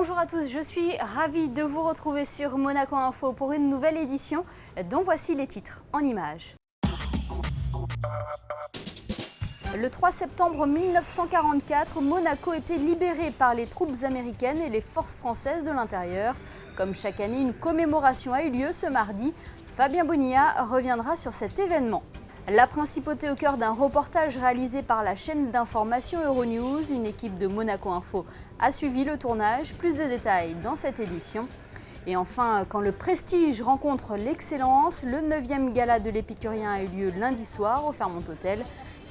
Bonjour à tous, je suis ravie de vous retrouver sur Monaco Info pour une nouvelle édition dont voici les titres en images. Le 3 septembre 1944, Monaco était libéré par les troupes américaines et les forces françaises de l'intérieur. Comme chaque année, une commémoration a eu lieu ce mardi. Fabien Bonilla reviendra sur cet événement. La principauté au cœur d'un reportage réalisé par la chaîne d'information Euronews. Une équipe de Monaco Info a suivi le tournage. Plus de détails dans cette édition. Et enfin, quand le prestige rencontre l'excellence, le 9e gala de l'Épicurien a eu lieu lundi soir au Fairmont Hotel.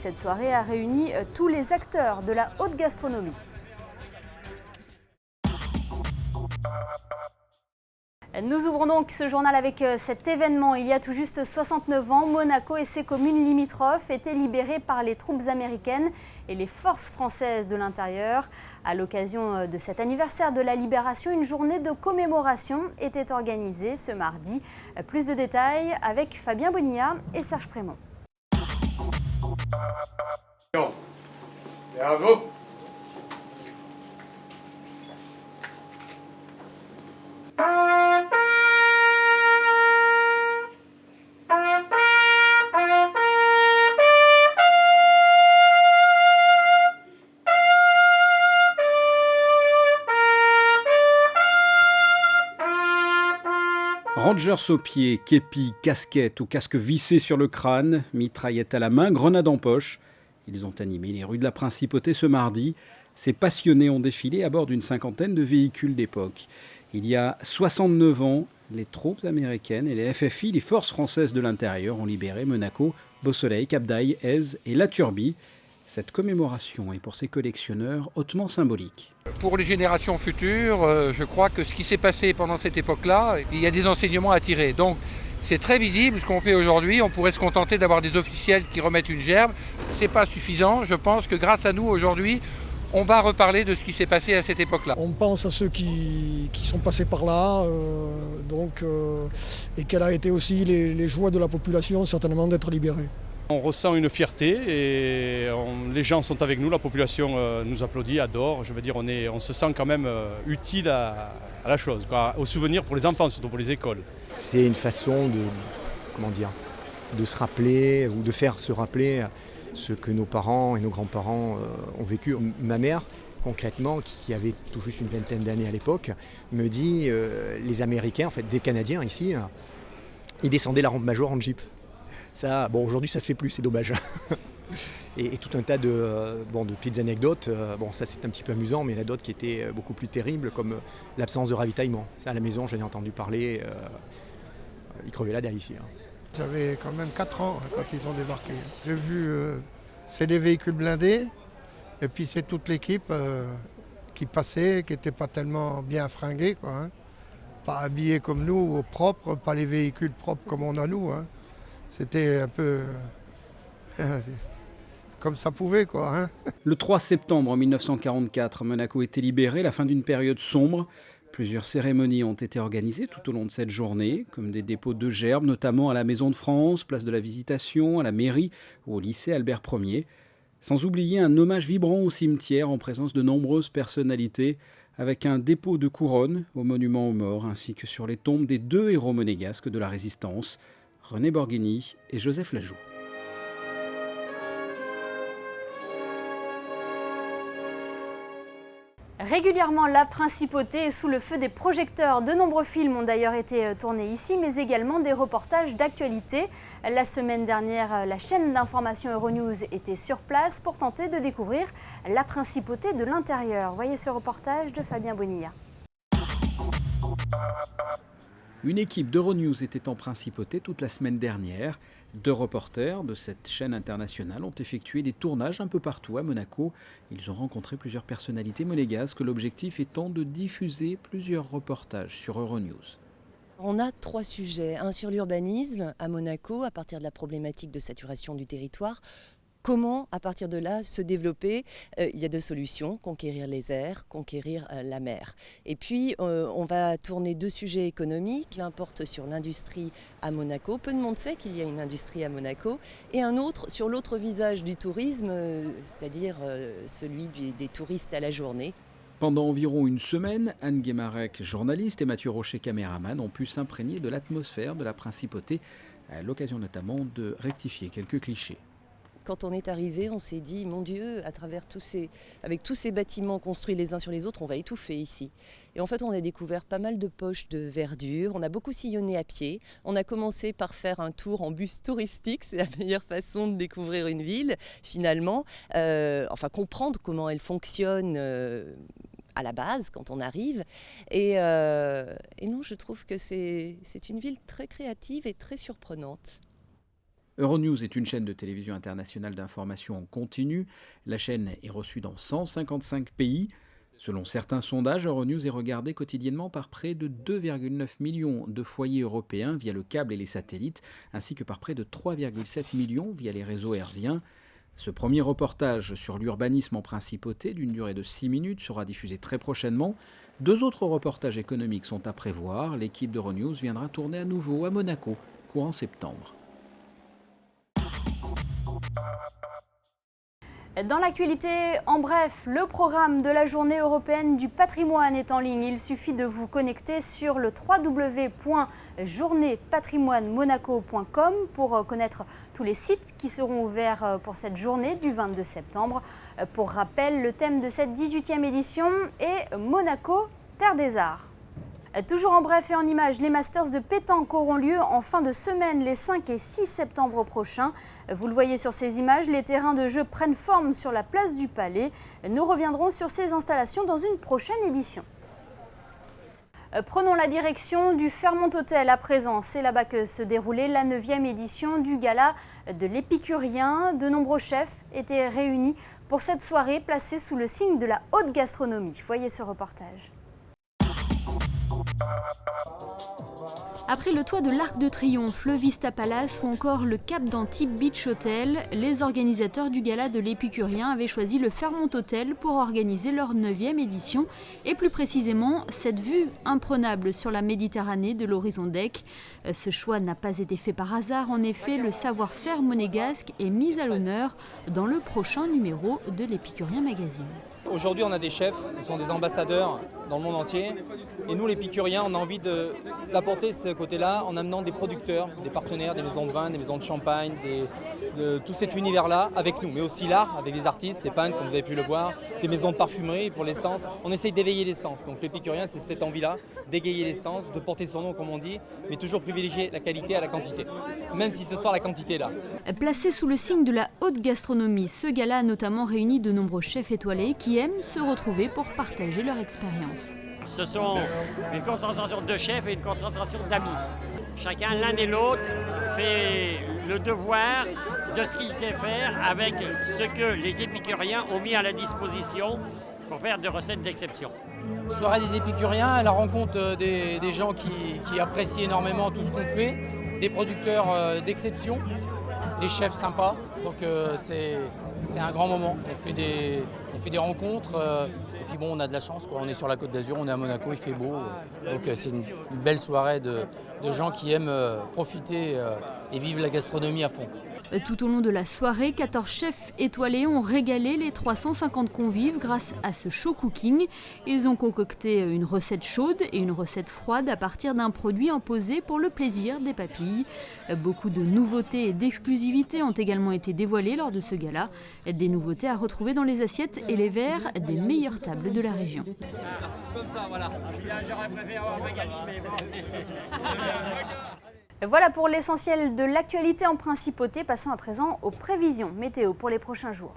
Cette soirée a réuni tous les acteurs de la haute gastronomie. Nous ouvrons donc ce journal avec cet événement. Il y a tout juste 69 ans, Monaco et ses communes limitrophes étaient libérées par les troupes américaines et les forces françaises de l'intérieur. À l'occasion de cet anniversaire de la libération, une journée de commémoration était organisée ce mardi. Plus de détails avec Fabien Bonilla et Serge Prémont. Bravo. Rangers aux pieds, képi, casquette ou casque vissé sur le crâne, mitraillette à la main, grenade en poche. Ils ont animé les rues de la Principauté ce mardi. Ces passionnés ont défilé à bord d'une cinquantaine de véhicules d'époque. Il y a 69 ans, les troupes américaines et les FFI, les forces françaises de l'intérieur, ont libéré Monaco, Beausoleil, Cap-d'Aille, Èze et La Turbie. Cette commémoration est pour ces collectionneurs hautement symbolique. Pour les générations futures, je crois que ce qui s'est passé pendant cette époque-là, il y a des enseignements à tirer. Donc c'est très visible ce qu'on fait aujourd'hui. On pourrait se contenter d'avoir des officiels qui remettent une gerbe. Ce n'est pas suffisant. Je pense que grâce à nous aujourd'hui, on va reparler de ce qui s'est passé à cette époque-là. On pense à ceux qui sont passés par là, et quelles a été aussi les joies de la population certainement d'être libérés. On ressent une fierté et les gens sont avec nous, la population nous applaudit, adore. Je veux dire, on se sent quand même utile à la chose, quoi, au souvenir pour les enfants, surtout pour les écoles. C'est une façon de se rappeler ou de faire se rappeler ce que nos parents et nos grands-parents ont vécu. Ma mère, concrètement, qui avait tout juste une vingtaine d'années à l'époque, me dit les Américains, en fait des Canadiens ici, ils descendaient la rampe Major en Jeep. Ça, bon, aujourd'hui ça se fait plus, c'est dommage. et tout un tas de petites anecdotes. Ça c'est un petit peu amusant, mais il y en a d'autres qui étaient beaucoup plus terribles, comme l'absence de ravitaillement. Ça à la maison, j'en ai entendu parler, ils crevaient la dalle ici. J'avais quand même 4 ans quand ils ont débarqué. J'ai vu, c'est des véhicules blindés, et puis c'est toute l'équipe qui passait, qui n'était pas tellement bien fringuée, quoi, hein. Pas habillés comme nous, propres, pas les véhicules propres comme on a nous, hein. C'était un peu comme ça pouvait, quoi, hein. Le 3 septembre 1944, Monaco était libéré, la fin d'une période sombre. Plusieurs cérémonies ont été organisées tout au long de cette journée, comme des dépôts de gerbes, notamment à la Maison de France, place de la Visitation, à la mairie ou au lycée Albert Ier. Sans oublier un hommage vibrant au cimetière en présence de nombreuses personnalités, avec un dépôt de couronnes au monument aux morts, ainsi que sur les tombes des 2 héros monégasques de la Résistance, René Borghini et Joseph Lajoux. Régulièrement, la principauté est sous le feu des projecteurs. De nombreux films ont d'ailleurs été tournés ici, mais également des reportages d'actualité. La semaine dernière, la chaîne d'information Euronews était sur place pour tenter de découvrir la principauté de l'intérieur. Voyez ce reportage de Fabien Bonilla. Une équipe d'Euronews était en principauté toute la semaine dernière. 2 reporters de cette chaîne internationale ont effectué des tournages un peu partout à Monaco. Ils ont rencontré plusieurs personnalités monégasques, l'objectif étant de diffuser plusieurs reportages sur Euronews. On a 3 sujets, un sur l'urbanisme à Monaco, à partir de la problématique de saturation du territoire. Comment, à partir de là, se développer? Il y a 2 solutions, conquérir les airs, conquérir la mer. Et puis, on va tourner 2 sujets économiques. L'un porte sur l'industrie à Monaco. Peu de monde sait qu'il y a une industrie à Monaco. Et un autre sur l'autre visage du tourisme, c'est-à-dire celui des touristes à la journée. Pendant environ une semaine, Anne Guémarec, journaliste, et Mathieu Rocher, caméraman, ont pu s'imprégner de l'atmosphère de la principauté, à l'occasion notamment de rectifier quelques clichés. Quand on est arrivé, on s'est dit, mon Dieu, avec tous ces bâtiments construits les uns sur les autres, on va étouffer ici. Et en fait, on a découvert pas mal de poches de verdure, on a beaucoup sillonné à pied. On a commencé par faire un tour en bus touristique, c'est la meilleure façon de découvrir une ville, finalement. Comprendre comment elle fonctionne à la base, quand on arrive. Et non, je trouve que c'est une ville très créative et très surprenante. Euronews est une chaîne de télévision internationale d'information en continu. La chaîne est reçue dans 155 pays. Selon certains sondages, Euronews est regardée quotidiennement par près de 2,9 millions de foyers européens via le câble et les satellites, ainsi que par près de 3,7 millions via les réseaux hertziens. Ce premier reportage sur l'urbanisme en principauté, d'une durée de 6 minutes, sera diffusé très prochainement. 2 autres reportages économiques sont à prévoir. L'équipe d'Euronews viendra tourner à nouveau à Monaco, courant septembre. Dans l'actualité, en bref, le programme de la Journée européenne du patrimoine est en ligne. Il suffit de vous connecter sur le www.journeepatrimoinemonaco.com pour connaître tous les sites qui seront ouverts pour cette journée du 22 septembre. Pour rappel, le thème de cette 18e édition est Monaco, terre des arts. Toujours en bref et en images, les Masters de pétanque auront lieu en fin de semaine les 5 et 6 septembre prochains. Vous le voyez sur ces images, les terrains de jeu prennent forme sur la place du Palais. Nous reviendrons sur ces installations dans une prochaine édition. Prenons la direction du Fairmont Hotel à présent. C'est là-bas que se déroulait la 9e édition du gala de l'Épicurien. De nombreux chefs étaient réunis pour cette soirée placée sous le signe de la haute gastronomie. Voyez ce reportage. Après le toit de l'Arc de Triomphe, le Vista Palace ou encore le Cap d'Antibes Beach Hotel, les organisateurs du gala de l'Épicurien avaient choisi le Fairmont Hotel pour organiser leur 9e édition et plus précisément cette vue imprenable sur la Méditerranée de l'horizon deck. Ce choix n'a pas été fait par hasard, en effet le savoir-faire monégasque est mis à l'honneur dans le prochain numéro de l'Épicurien Magazine. Aujourd'hui on a des chefs, ce sont des ambassadeurs dans le monde entier et nous l'Épicurien on a envie d'apporter ce côté-là en amenant des producteurs, des partenaires, des maisons de vin, des maisons de champagne, de tout cet univers-là avec nous, mais aussi l'art avec des artistes, des peintres comme vous avez pu le voir, des maisons de parfumerie pour l'essence. On essaye d'éveiller l'essence, donc l'Épicurien c'est cette envie-là, d'égayer l'essence, de porter son nom comme on dit, mais toujours privilégier la qualité à la quantité, même si ce soir la quantité est là. Placé sous le signe de la haute gastronomie, ce gala a notamment réuni de nombreux chefs étoilés qui aiment se retrouver pour partager leur expérience. Ce sont une concentration de chefs et une concentration d'amis. Chacun, l'un et l'autre, fait le devoir de ce qu'il sait faire avec ce que les épicuriens ont mis à la disposition pour faire des recettes d'exception. Soirée des épicuriens, à la rencontre des gens qui apprécient énormément tout ce qu'on fait, des producteurs d'exception, des chefs sympas, donc c'est un grand moment. On fait des rencontres. Et puis bon, on a de la chance, quoi. On est sur la Côte d'Azur, on est à Monaco, il fait beau. Donc c'est une belle soirée de gens qui aiment profiter et vivre la gastronomie à fond. Tout au long de la soirée, 14 chefs étoilés ont régalé les 350 convives grâce à ce show cooking. Ils ont concocté une recette chaude et une recette froide à partir d'un produit imposé pour le plaisir des papilles. Beaucoup de nouveautés et d'exclusivités ont également été dévoilées lors de ce gala. Des nouveautés à retrouver dans les assiettes et les verres des meilleures tables de la région. Comme ça, voilà. J'aurais préféré avoir Magali, mais bon. Voilà pour l'essentiel de l'actualité en principauté. Passons à présent aux prévisions météo pour les prochains jours.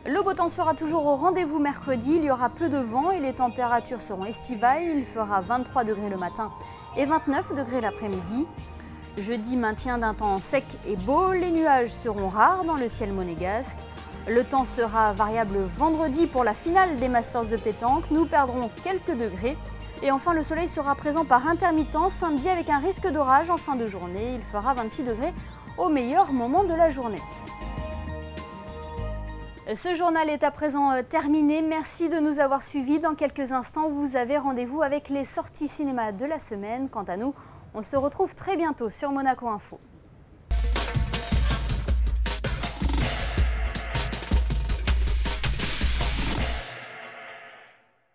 Le beau temps sera toujours au rendez-vous mercredi. Il y aura peu de vent et les températures seront estivales. Il fera 23 degrés le matin et 29 degrés l'après-midi. Jeudi, maintien d'un temps sec et beau. Les nuages seront rares dans le ciel monégasque. Le temps sera variable vendredi pour la finale des Masters de pétanque. Nous perdrons quelques degrés. Et enfin, le soleil sera présent par intermittence samedi avec un risque d'orage en fin de journée. Il fera 26 degrés au meilleur moment de la journée. Ce journal est à présent terminé. Merci de nous avoir suivis. Dans quelques instants, vous avez rendez-vous avec les sorties cinéma de la semaine. Quant à nous, on se retrouve très bientôt sur Monaco Info.